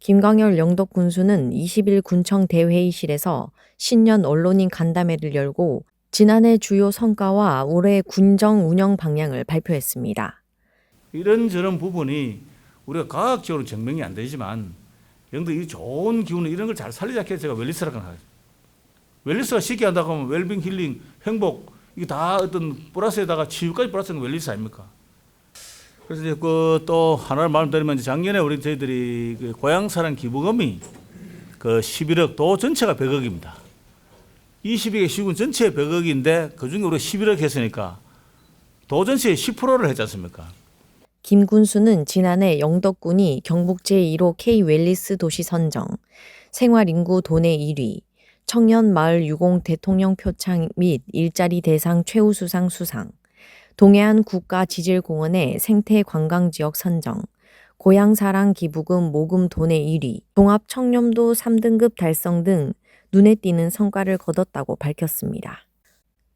김광열 영덕 군수는 20일 군청 대회의실에서 신년 언론인 간담회를 열고 지난해 주요 성과와 올해 군정 운영 방향을 발표했습니다. 이런저런 부분이 우리가 과학적으로 증명이 안 되지만 영덕이 좋은 기운을 이런 걸 잘 살리자 해서 제가 웰니스라고 하죠. 웰니스가 쉽게 한다고 하면 웰빙, 힐링, 행복 이게 다 어떤 플러스에다가 치유까지 플러스는 웰니스 아닙니까? 그래서 이제 또 하나를 말씀드리면 작년에 저희들이 그 고향사랑 기부금이 그 11억 도 전체가 100억입니다. 22개 시군 전체 100억인데 그 중에 우리가 11억 했으니까 도 전체의 10%를 했지 않습니까? 김 군수는 지난해 영덕군이 경북 제1호 K-웰니스 도시 선정, 생활인구 도내 1위, 청년마을 유공 대통령 표창 및 일자리 대상 최우수상 수상, 동해안 국가지질공원의 생태관광지역 선정, 고향사랑 기부금 모금 도내 1위, 종합청렴도 3등급 달성 등 눈에 띄는 성과를 거뒀다고 밝혔습니다.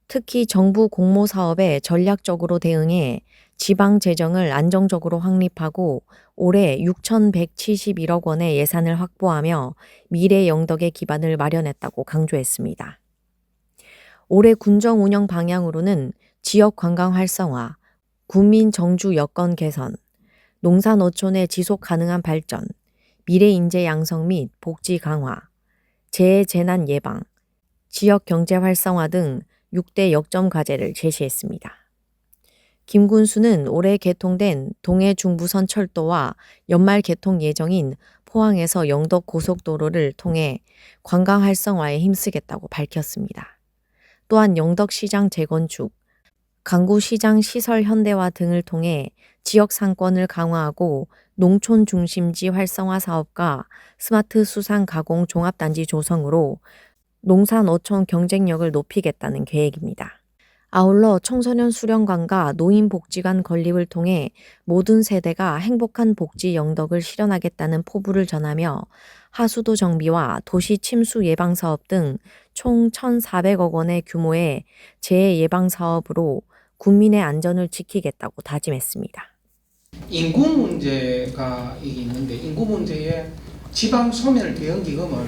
특히 정부 공모사업에 전략적으로 대응해 지방 재정을 안정적으로 확립하고 올해 6,171억 원의 예산을 확보하며 미래 영덕의 기반을 마련했다고 강조했습니다. 올해 군정 운영 방향으로는 지역 관광 활성화, 국민 정주 여건 개선, 농산어촌의 지속 가능한 발전, 미래 인재 양성 및 복지 강화, 재해 재난 예방, 지역 경제 활성화 등 6대 역점 과제를 제시했습니다. 김 군수는 올해 개통된 동해 중부선 철도와 연말 개통 예정인 포항에서 영덕 고속도로를 통해 관광 활성화에 힘쓰겠다고 밝혔습니다. 또한 영덕시장 재건축, 강구시장 시설 현대화 등을 통해 지역 상권을 강화하고 농촌 중심지 활성화 사업과 스마트 수산 가공 종합단지 조성으로 농산 어촌 경쟁력을 높이겠다는 계획입니다. 아울러 청소년 수련관과 노인복지관 건립을 통해 모든 세대가 행복한 복지 영덕을 실현하겠다는 포부를 전하며 하수도 정비와 도시 침수 예방 사업 등 총 1,400억 원의 규모의 재해 예방 사업으로 국민의 안전을 지키겠다고 다짐했습니다. 인구 문제가 있는데 인구 문제에 지방 소멸 대응 기금을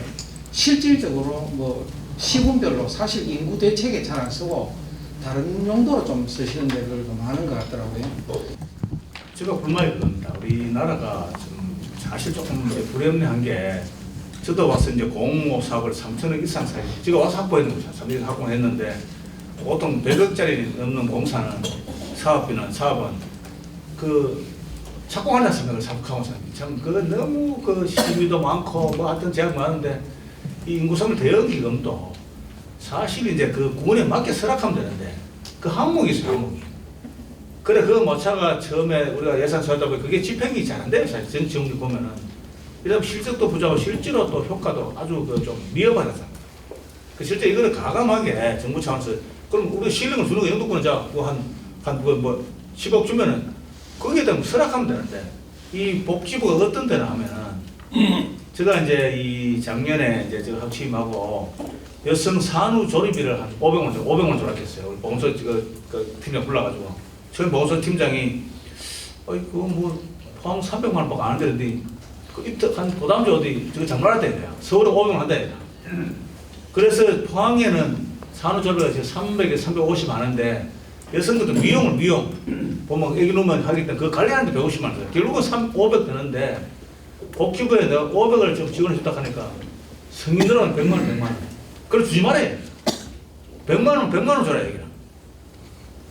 실질적으로 시군별로 사실 인구 대책에 잘 안 쓰고 다른 용도로 좀 쓰시는 데들도 많은 것 같더라고요. 제가 불만이 그겁니다. 우리나라가 좀 사실 조금 불합리한 게 저도 와서 이제 공모 사업을 3천억 이상 제가 와서 확보했는 거죠. 3천억 확보를 했는데 보통 100억짜리 넘는 공사는 사업은 그 착공하는 생각을 생각하고 참 그거 너무 그 시비도 많고 하여튼 제약 많은데 이 인구소멸 대응 기금도 사실 이제 그 구원에 맞게 설악하면 되는데 그 항목이 있어요, 항목이. 그래 그 모차가 처음에 우리가 예산 써다 보니 그게 집행이 잘 안 돼요, 사실 전 지역을 보면은. 이러면 실적도 부족하고 실제로 또 효과도 아주 그 좀 미흡하다. 그 실제 이거는 가감하게 정부 차원에서 그럼 우리 실력을 주는 거 영도권은 한 10억 주면은 거기에 대한 설악하면 되는데 이 복지부가 어떤 데나 하면은 제가 이제 이 작년에 이제 제가 취임하고 여성 산후 조리비를 한 500원 조락했어요. 우리 보건소 그 팀장 불러가지고 처음 보건소 팀장이 그거 포항 300만 원밖에 안 되는데 한 보담 주 어디 저거 장난할 때야. 서울은 500원 한다 해야. 그래서 포항에는 산후 조리비가 지금 300에 350 하는데 여성들도 미용 보면 애기 놓으면 하기 때문에 그 관리하는데 150만 원 돼요. 결국은 500 되는데 복지부에 내가 500을 좀 지원을 했다 하니까 성인들은 100만 원. 그걸 주지 말아요. 100만 원 줘라 애기를.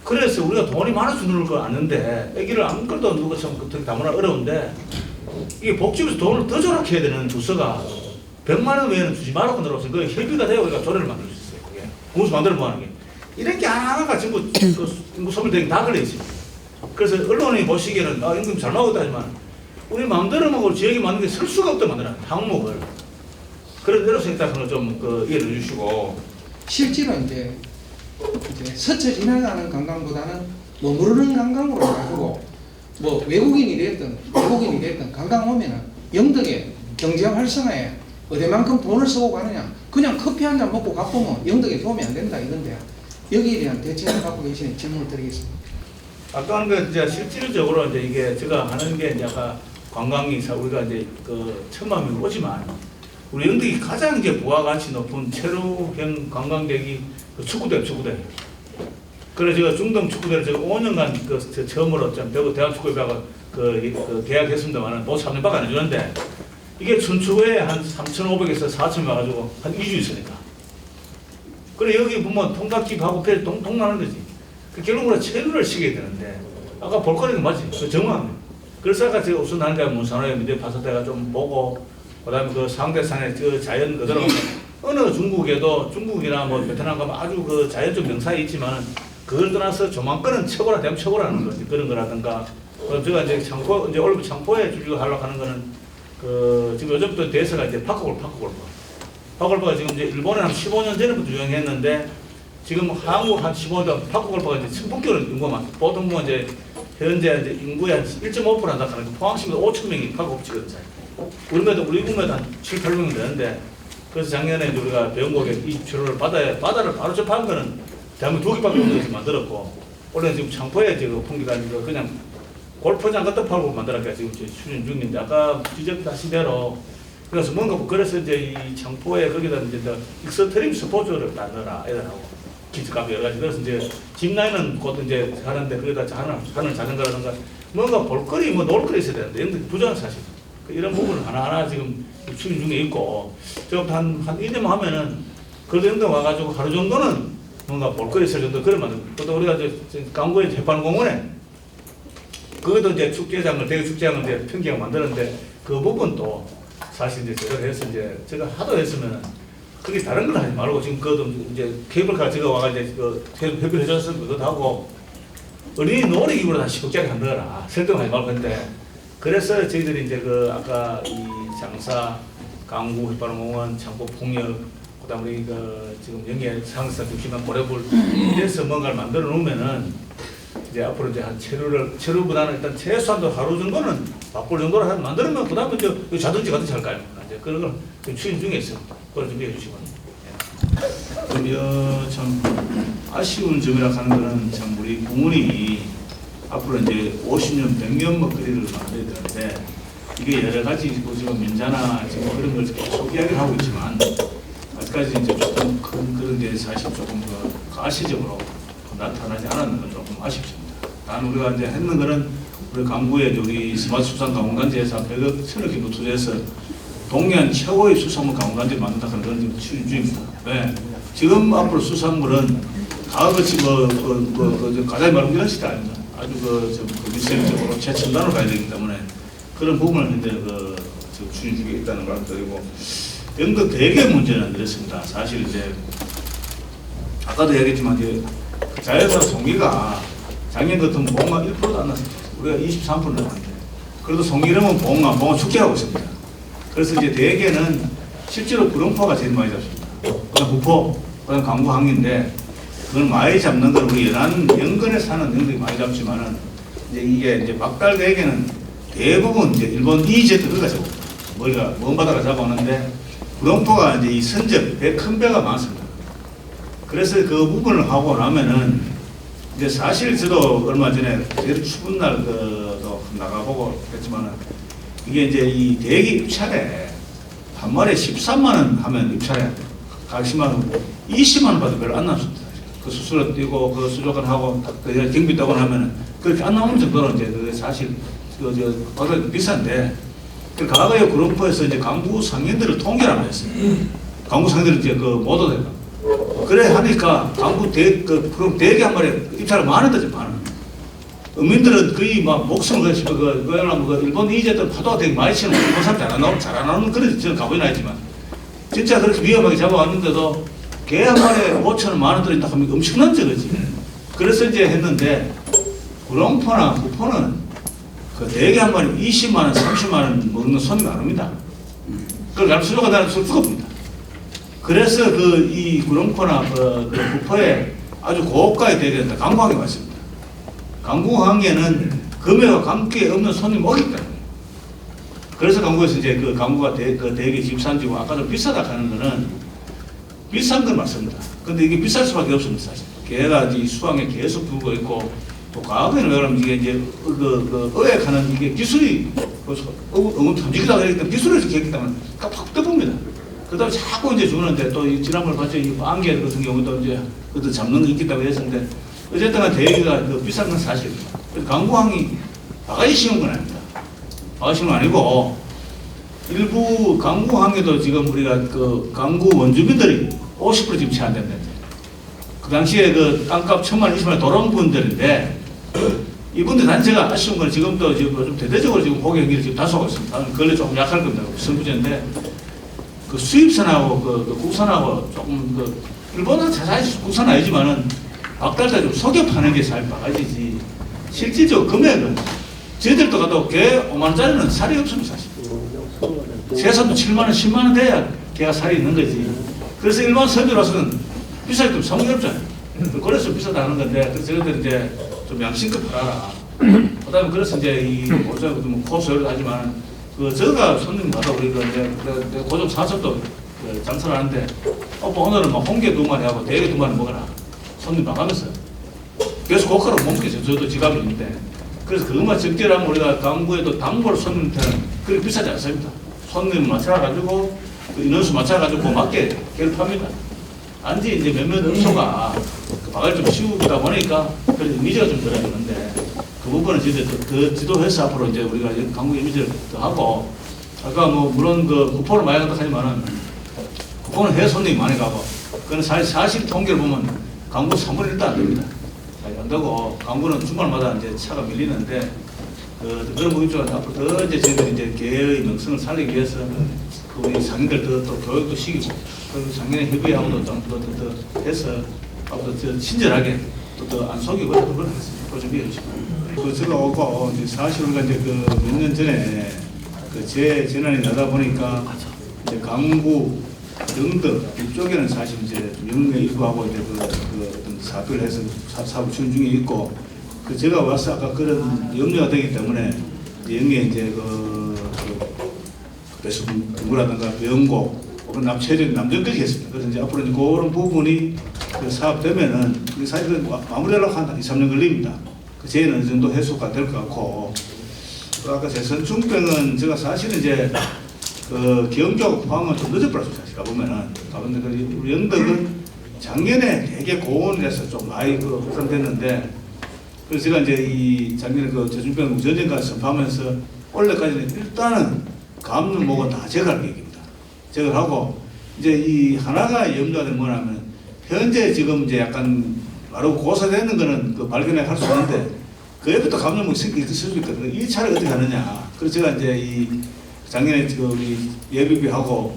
그래서 우리가 돈이 많아서 주는 걸 아는데 애기를 아무것도 누가 참 다문화 어려운데 이게 복지부에서 돈을 더 조락해야 되는 부서가 100만 원 외에는 주지 말라고 들어왔어요. 그 협의가 돼야 우리가 조례를 만들 수 있어요. 그게 공수 만들어 보는 게. 이렇게 하나하나가 전부 인구 소멸되기 다 걸려있어요. 그래서 언론이 보시기에는 임금 잘 나오고 있다지만 우리 마음대로 먹고 지역에 맞는 게 설 수가 없다 만들어요. 항목을. 그런 대로 생각하는 좀 이해를 해주시고. 실제로 이제 스쳐 지나가는 관광보다는 머무르는 관광으로 가지고 외국인이 됐든 관광 오면은 영덕에 경제 활성화에 어디만큼 돈을 쓰고 가느냐. 그냥 커피 한 잔 먹고 가보면 영덕에 도움이 안 된다 이건데 여기에 대한 대책을 갖고 계시는 질문을 드리겠습니다. 아까 하는 거 이제 실질적으로 이제 이게 제가 하는 게 이제 아까 관광이 우리가 이제 그 1,000만 명이 오지만 우리 영덕이 가장 이제 부가가치 높은 체류형 관광객이 그 축구대. 그래서 제가 중동 축구대를 제가 5년간 그 처음으로 좀 대한 축구협회가 그 계약했습니다만은 뭐 3년밖에 안 해주는데 이게 춘추에 한 3,500에서 4,000명 와가지고 한 2주 있으니까. 그래 여기 보면 통닭집하고 배 동나는 거지. 그 결국은 체류를 시켜야 되는데 아까 볼거리는 맞지? 그 정확한. 그래서 아까 제가 우선 하는데 문산호에 문제 파서대가 좀 보고 그다음에 그 상대산의 그 자연 그대로 어느 중국이나 뭐 베트남 가면 아주 그 자연적 명사에 있지만 그걸 떠나서 조만간은 최고라 되면 최고라는 거지. 그런 거라든가. 그럼 제가 이제 이제 올림픽 창포에 주로 하려고 하는 거는 그 지금 요즘부터 대세가 이제 파크골프가 지금 이제 일본에 한 15년 전부터 유행했는데 지금 한국 한 15년 파크골프가 이제 선풍기로 인구가 보통 뭐 이제 현재 이제 인구의 한 1.5% 한다 하는 거 포항시면 5,000명이 파크골프 치거든요. 우리 국내도 한 7, 8명 되는데 그래서 작년에 이제 우리가 배운곡에 27호를 바다를 바로 접한 거는 대한민국 2개밖에 없는 데서 만들었고 올해 지금 창포에 지금 풍기가 아니고 그냥 골프장 갖다 팔고 만들었까 지금 추진 중인데 아까 지적하신 대로 그래서 뭔가 그래서 이제 이 창포에 거기다 이제 익스트림 스포츠를 만들어라 애들하고 기초값 여러 가지 그래서 이제 짚라인은 곧 이제 하는데 거기다 하늘 자전거라든가 뭔가 볼거리 뭐 놀거리 있어야 되는데 이런 부족한 사실 이런 부분을 하나하나 지금 추진 중에 있고 좀 한 1년 하면은 그 정도 와가지고 하루 정도는 뭔가 볼거리 있을 정도 그런 만들. 또 우리가 이제 강구에 해판공원에 그것도 이제 대구 축제장을 이제 평기가 만드는데 그 부분도 사실 이제 제가 해서 이제 제가 하도 했으면 그게 다른 걸 하지 말고 지금 그것도 이제 케이블카 제가 와가 이제 그 협의를 해줘서 그것도 하고 어린이 놀이기구로 다시 극장에 만들어라 설득하지 말고 했는데 그래서 저희들이 이제 그 아까 이 장사 강구 해판공원 창포 풍력 그다음 우리 그 지금 영예 상사 중심한 모래불 이래서 뭔가를 만들어 놓으면은 이제 앞으로 이제 한 체류보다는 일단 최소한도 하루 정도는 바쁠 정도로 한 만들면 그다음에 이제 자동차 같은 차 할까요? 이제 그런 걸 추진 중에 있어요. 그걸 준비해 주시고. 참 아쉬운 점이라 하는 거는 참 우리 공원이 앞으로 이제 50년, 100년 먹거리를 만들어야 되는데 이게 여러 가지 지금 민자나 지금 그런 걸 계속 이야기를 하고 있지만 아직까지 이제 조금 큰 그런 게 사실 조금 그 가시적으로 나타나지 않았는 건 조금 아쉽습니다. 단 우리가 이제 했는 거는 우리 강구에 우리 스마트 수산 강원단지에서 100억 천억 정도 투자해서 동해안 최고의 수산물 강원단지를 만든다 하는 건 지금 추진 중입니다. 네. 지금 앞으로 수산물은 가을같이 가장 말은 이런 시대 아닙니다. 아주 미세적으로 최첨단으로 가야 되기 때문에 그런 부분을 현재 지금 추진 중에 있다는 걸 드리고 영덕 대개 문제는 이렇습니다. 사실 이제 아까도 얘기했지만 이제 자연산 송이가 작년 같은 봉화 1%도 안 났습니다. 우리가 23% 났는데 그래도 송이 이러면 봉화 축제하고 있습니다. 그래서 이제 대개는 실제로 구룡포가 제일 많이 잡습니다. 그다음 부포, 그다음 강구 항인데 그걸 많이 잡는 걸 우리 연근에 사는 영덕이 많이 잡지만은 이제 이게 이제 막달 대개는 대부분 이제 일본 EEZ 그가 잡고 머리가 먼 바다가 잡아오는데 구룡포가 이제 이 선적 큰 배가 많습니다. 그래서 그 부분을 하고 나면은 이제 사실 저도 얼마 전에 제일 추운 날 도 나가보고 했지만은 이게 이제 이 대기 입찰에 한 마리에 13만 원 하면 입찰에 각 10만 원, 20만 원 받아도 별로 안 남습니다. 그 수수료 띄고 그 수조권 하고 그 경비 따고 하면은 그렇게 안 나오는 정도로 이제 그 사실 비싼데 그 과거에 구룡포에서 이제 강구 상인들을 통계를 안 했어요. 강구 상인들 이제 그 모두 됐다. 그래 하니까 강구 그럼 대게 한 마리 입찰을 만원 되죠, 만원. 어민들은 거의 막 목숨을 걸시고 그 일본 이제들 파도가 되게 많이 치는 일본 사람들 잘 안 나오는 그런 저는 가보긴 하지만 진짜 그렇게 위험하게 잡아왔는데도 개 한 마리에 5,000원, 만원 들어있다 하면 엄청난 저거지. 그래서 이제 했는데 구룡포나 부포는 그 대게 한 마리 20만 원, 30만 원 먹는 손이 안 옵니다. 그걸 가면 수조가 나는 수가 없습니다. 그래서 이 구룡포나 부포에 아주 고가의 대게는 강구항에 왔습니다. 강구항에는 금액과 관계 없는 손님이 오기 때문에. 그래서 강구에서 이제 그 강구가 대게 집산지고 아까 좀 비싸다 하는 거는 비싼 건 맞습니다. 근데 이게 비쌀 수밖에 없습니다, 사실. 걔가 이 수항에 계속 두고 있고 또 과거에는 왜 그러면 이게 이제 의학하는 이게 기술이 탐지기라고 했기 때문에 기술을 이렇게 했기 때문에 팍 떠봅니다. 그다음에 자꾸 이제 주는데 또 지난번에 봤죠. 이 안개 같은 경우도 이제 그것도 잡는 거 있기 때문에 했었는데 어쨌든 대기가 비싼 건 사실입니다. 강구항이 바가지 씌운 건 아닙니다. 바가지 씌운 건 아니고 일부 강구항에도 지금 우리가 그 강구 원주민들이 50% 지금 채 안 됩니다. 그 당시에 그 땅값 1,000만 원, 20만 원 돌아온 분들인데 이분들 단체가 아쉬운 건 지금도 지금 좀 대대적으로 지금 고객 연기를 지금 다소하고 있습니다. 그걸로 조금 약할 겁니다. 선부제인데 그 수입선하고 그 국산하고 조금 그 일본은 사실 국산 아니지만은 박달다 좀 속여 파는 게 잘 바가지지 실질적 금액은 저희들도 가도 개 5만 원짜리는 살이 없습니다. 사실 세산도 7만 원, 10만 원 돼야 개가 살이 있는 거지. 그래서 일반 선주로서는 비싸게 좀 사먹이 없잖아요. 그래서 비싸다 하는 건데 그래서 저희들 이제 좀 양심껏 팔아라. 그다음에 그래서 이제 이 고정 뭐 코소요도 하지만 그 저가 손님 받아 우리가 이제 고정 사섭도 장사를 하는데 오빠 오늘은 막 홍게 2마리 하고 대게 2마리 먹어라. 손님 봐가면서 계속 고가로 못 먹겠어요. 저도 지갑이 있는데 그래서 그것만 적절하면 우리가 강구에도 단골 손님한테는 그렇게 비싸지 않습니다. 손님 맞춰가지고 그 인원수 맞춰가지고 맞게 개를 팝니다. 안지 이제 몇몇 업소가 그 바가지 좀 씌우다 보니까 그래서 이미지가 좀 들어지는데 그 부분은 이제 더 지도해서 앞으로 이제 우리가 강구 이미지를 더 하고 아까 뭐 물론 그 구포를 많이 간다 하지만은 구포는 해외 손님이 많이 가고 그건 사실 통계를 보면 강구 3분의 1도 안 됩니다. 안 되고 강구는 주말마다 이제 차가 밀리는데 그런 부분 쪽은 앞으로 더 이제 저희들이 이제 개의 명성을 살리기 위해서 그 우리 상인들 더 교육도 시키고 그리고 상인의 협의하고도 좀 더 해서 앞으로 더 친절하게 또 더 안 속이고 그걸 하겠습니다. 그 준비해 주시고. 그 제가 오고 이제 사실 우리가 이제 그 몇 년 전에 그 재난이 나다 보니까 이제 강구 영덕 이쪽에는 사실 이제 영내 일부하고 이제 그 어떤 사업을 해서 사업 추진 중에 있고 그 제가 와서 아까 그런 염려가 되기 때문에 영에 이제 배수 공구라든가 배영고 혹은 납체적 남정까지 했습니다. 그래서 이제 앞으로 이제 그런 부분이 그 사업되면은 그 사실 마무리하려고 한 2-3년 걸립니다. 그 제일 어느 정도 해소가 될 것 같고 또 아까 제 선충병은 제가 사실은 이제 그 기영교하고 포항은 좀 늦어버렸어요. 사실 가보면은 우리 영덕은 작년에 되게 고온이라서 좀 많이 그 확산됐는데 그래서 제가 이제 이 작년에 그 제중병 전쟁까지 선포하면서 올해까지는 일단은 감염 목은 다 제거할 계획입니다. 제거를 하고 이제 이 하나가 염려가 되는 뭐냐면 현재 지금 이제 약간 바로 고사되는 거는 그 발견을 할 수 있는데 그 옆에 또 감염이 있을 수 있거든요. 이 차를 어떻게 하느냐. 그래서 제가 이제 이 작년에 그 우리 예비비하고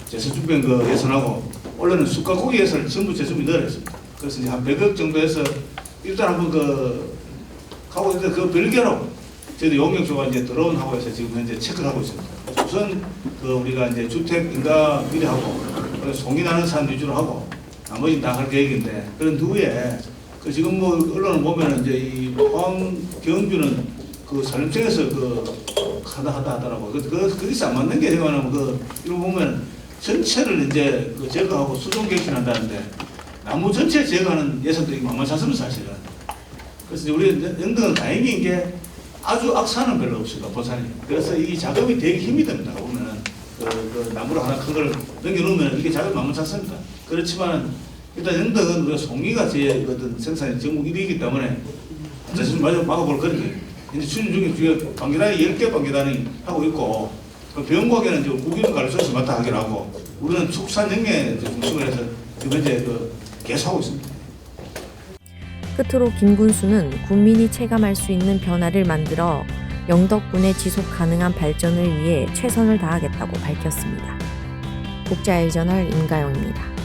제수준병 그 예산하고 원래는 숯가고기 예산을 전부 제수비 넣어냈습니다. 그래서 이제 한 100억 정도에서 일단 한번 하고 있는데 그 별개로 저희도 용역조가 이제 들어온 하고 해서 지금 현재 체크를 하고 있습니다. 우선 그 우리가 이제 주택 인가 미리 하고 송인하는 산 위주로 하고 나머지는 다 할 계획인데 그런 후에 그 지금 뭐 언론을 보면은 이제 이 포항 경주는 그 산림청에서 하더라고. 그것이 안 맞는 게 제가 이거 보면 전체를 이제 제거하고 수종 갱신한다는데 나무 전체 제거하는 예산도 만만치 않습니다 사실은. 그래서 우리 영덕은 다행인 게 아주 악산은 별로 없습니다 보산이. 그래서 이 작업이 되게 힘이 듭니다. 보면은 그 나무를 하나 큰 걸 넘겨놓으면 이게 작업이 만만치 않습니다. 그렇지만 일단 영덕은 우리가 송이가 제 어떤 생산이 전국 1위이기 때문에 사실 마저 막아볼 거니까 이제 추진 중에 방계단이 10개 방계단이 하고 있고 병곡에는 이제 국유는 가르쳐서 맡아 하기로 하고 우리는 축산 영에 중심을 해서 지금 현재 계속 하고 있습니다. 끝으로 김군수는 국민이 체감할 수 있는 변화를 만들어 영덕군의 지속 가능한 발전을 위해 최선을 다하겠다고 밝혔습니다. 국제아이저널 임가영입니다.